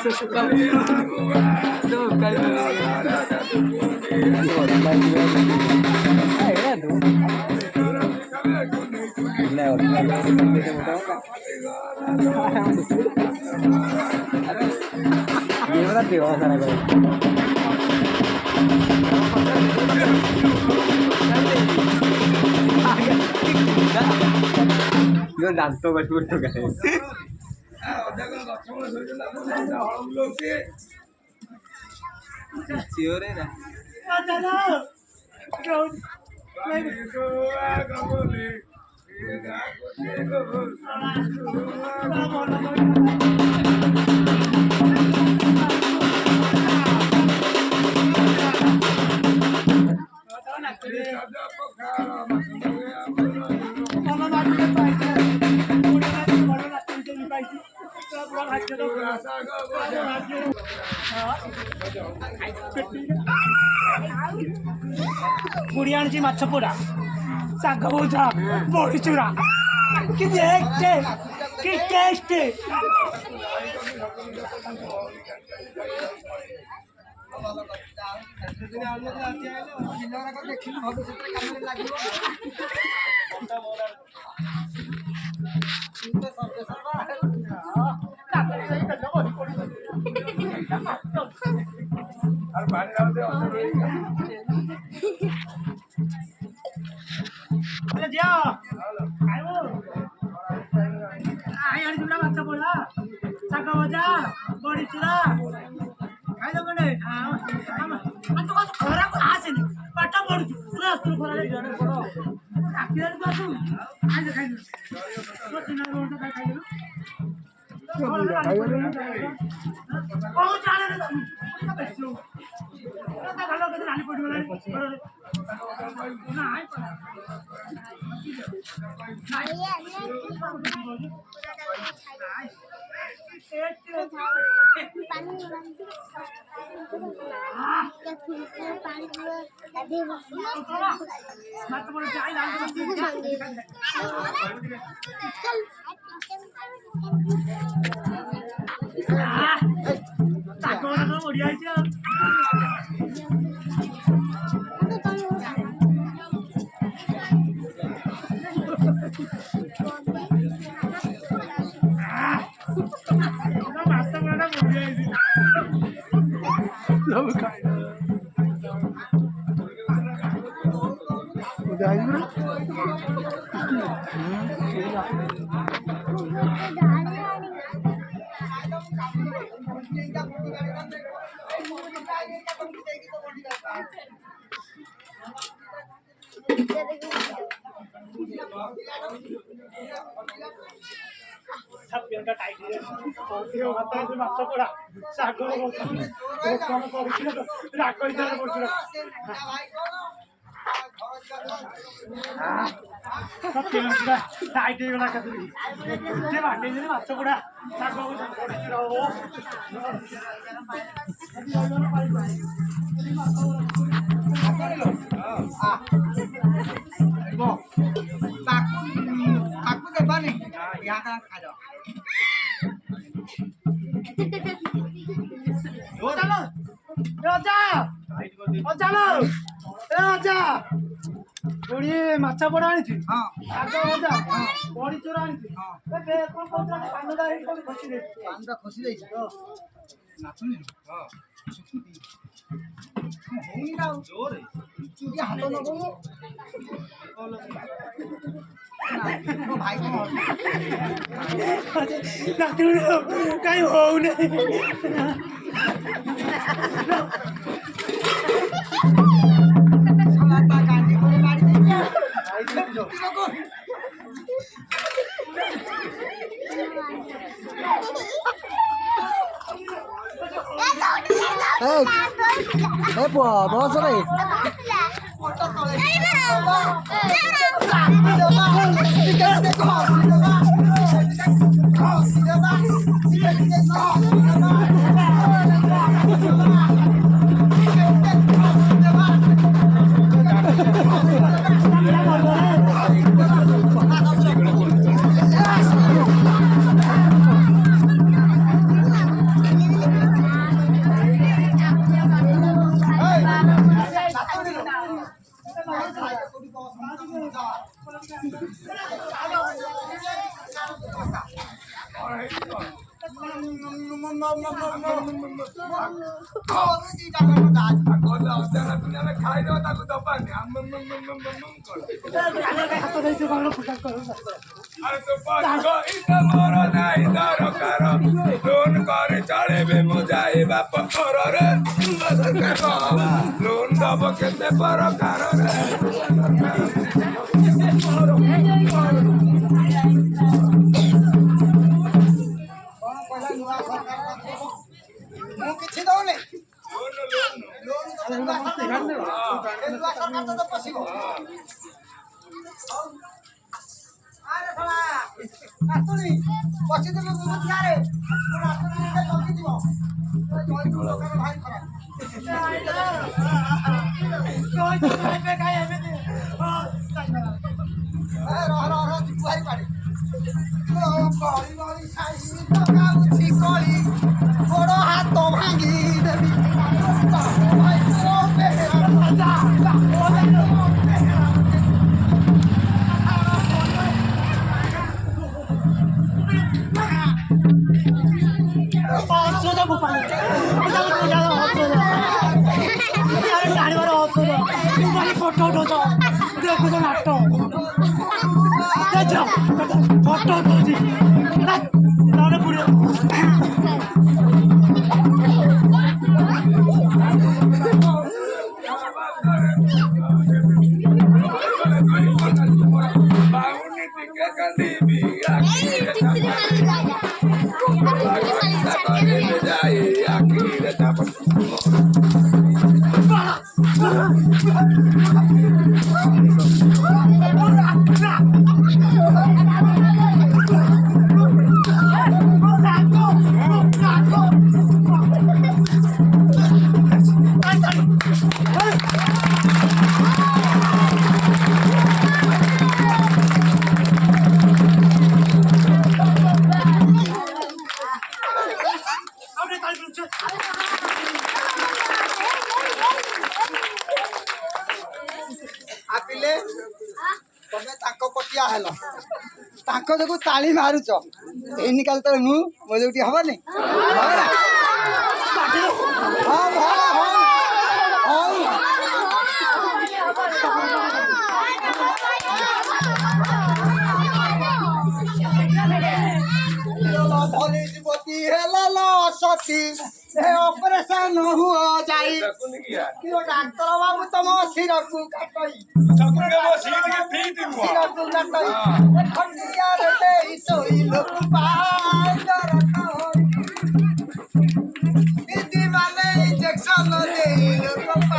Yo danto betul tuh guys. Siore dah. बुढ़ियाणची माछपोडा साग भजा बड़ी चूरा कि टेस्ट माछपोडा साग भजा बड़ी चूरा खाइल कड़े खरा को आसेनि पाठ पढ़ु पूरा स्कूल खरा राखी आसु आज खाइ माछपोड़ा साग टाइट गला माछपोड़ा साग बुढ़ी माछपोड़ा आनी साग भजा बड़ी चूरा आनी खसी हाथ कहीं हो बहुत सारे ହାତ ଦେଇଛୁ କଣ ଫୁଟା କରୁ ଆରେ ତୋ ପାଖ ଇଟା ମୋର ନାହିଁ ଦରକାର ଲୋନ କରି ଚଳିବି ମୁଁ ଯାଇ ବାପ ଘରରେ ଲୋନ ଦବ କେତେ ପ୍ରକାରରେ ମୁଁ କିଛି ଦଉନି ବସିଥିଲୁ ଭାରି ଗୋଡ଼ ହାତ ଭାଙ୍ଗି ଦେବି ଫଟୋ ଉଠଉଛ ଦେଖୁଛ ନାଟ ଫଟୋ ଉଠଉଛି ବାହୁନି ଟିକେ କାନ୍ଦିବି ଯାଇ ଆଖିରେ ଚାପ ଆପିଲେ ତମେ ତାଙ୍କ ପଟିଆ ହେଲ ତାଙ୍କ ଯୋଗୁ ତାଳି ମାରୁଛ ଏଇନି କାଲି ତଳେ ମୁଁ ମୋ ଯୋଉଠି ହବନି ଯୁବତୀ ହେଲା ସତୀ ଅପରେସନ ହୁଅ ଯାଇ ଡାକ୍ତର ବାବୁ ତମ ଶିରକୁ କାଟଇ ଶିରକୁ କାଟଇ ଖଣ୍ଡିଆରେ ଦେଇ ଶୋଇଲକୁ ଦିଦି ମାନେ ଇଞ୍ଜେକ୍ସନ ଦେଇ ଲୋକ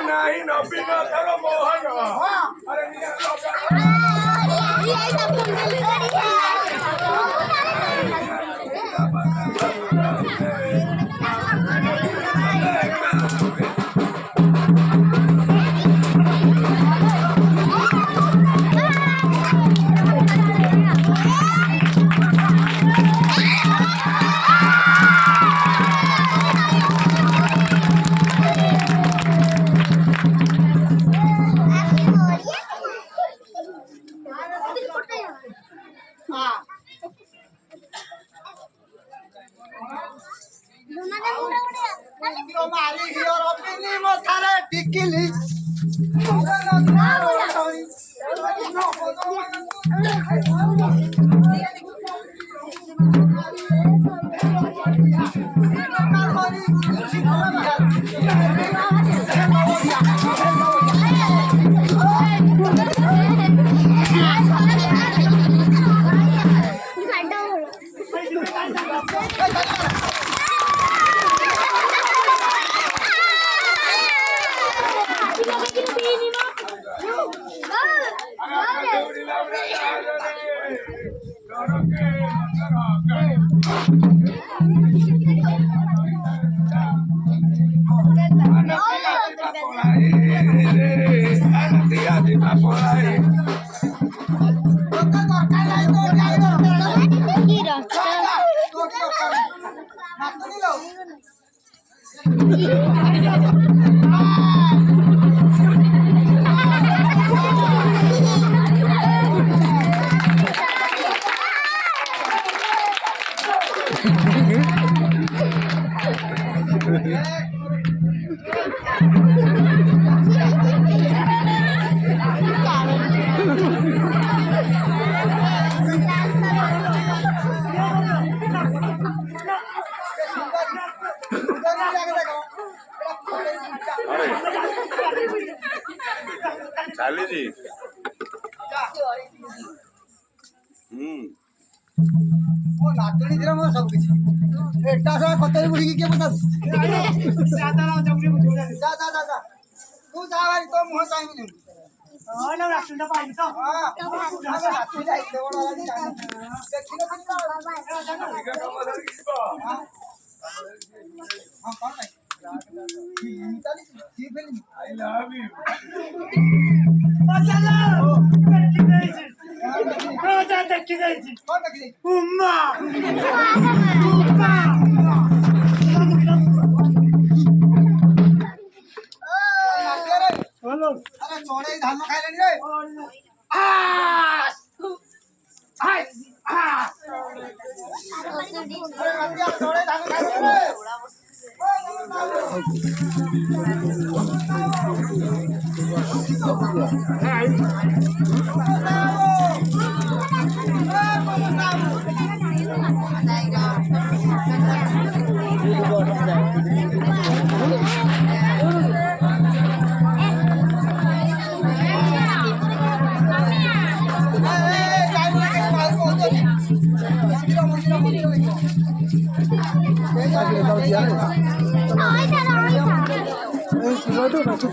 ନାହିଁ ନବୀନ ଧର ମୋହନ ଆରେ ମାରି ହିଅର ପିନି ମଥାରେ ଟିକିଲି ପଳାଇ ତୋତେ ଦରକାର ନାହିଁ ତୋ ଗାଈ ଦରକାର ନାହିଁ କି ରକ୍ତ ତୋତେ ଦରକାର ନାହିଁ ନାତୁଣୀ ଲୋ ଚାଲିଛି ମୋ ନାତୁଣୀ ଥିଲା ମୋର ସବୁ କିଛି ଏଟା ସାରା କତେଇ ବୁଢିକି କିଏ ପଚାରୁଛି ଯା ଯା ଯା ଯା ତୁ ଯା ଭାଇ ତୋ ମୁହଁ ଚାହିଁବିନି ରାସୁଟା ପାଇଲି ତ ନାତୁଣୀ ଯାଇଥିଲେ ବଡ ଦେଖିଲ କାମ ଧରିକି ଯିବ ହଁ କଣ ପାଇଁ ଚାଲିଛି କି ଫିଲ୍ମ ଆଇ ଲଭ୍ ୟୁ ଦେଖି ଯାଇଛି କଣ ଦେଖିଲି ଉମା ନାତିଆରେ ହଲୋ ଆରେ ଚଢେଇ ଧାନ ଖାଇଲେଣି ରେ ଆରେ ନାତିଆ ଚଢେଇ ଧାନ ଖାଇଲେଣି ରେ ରହିଥା ରହିଥା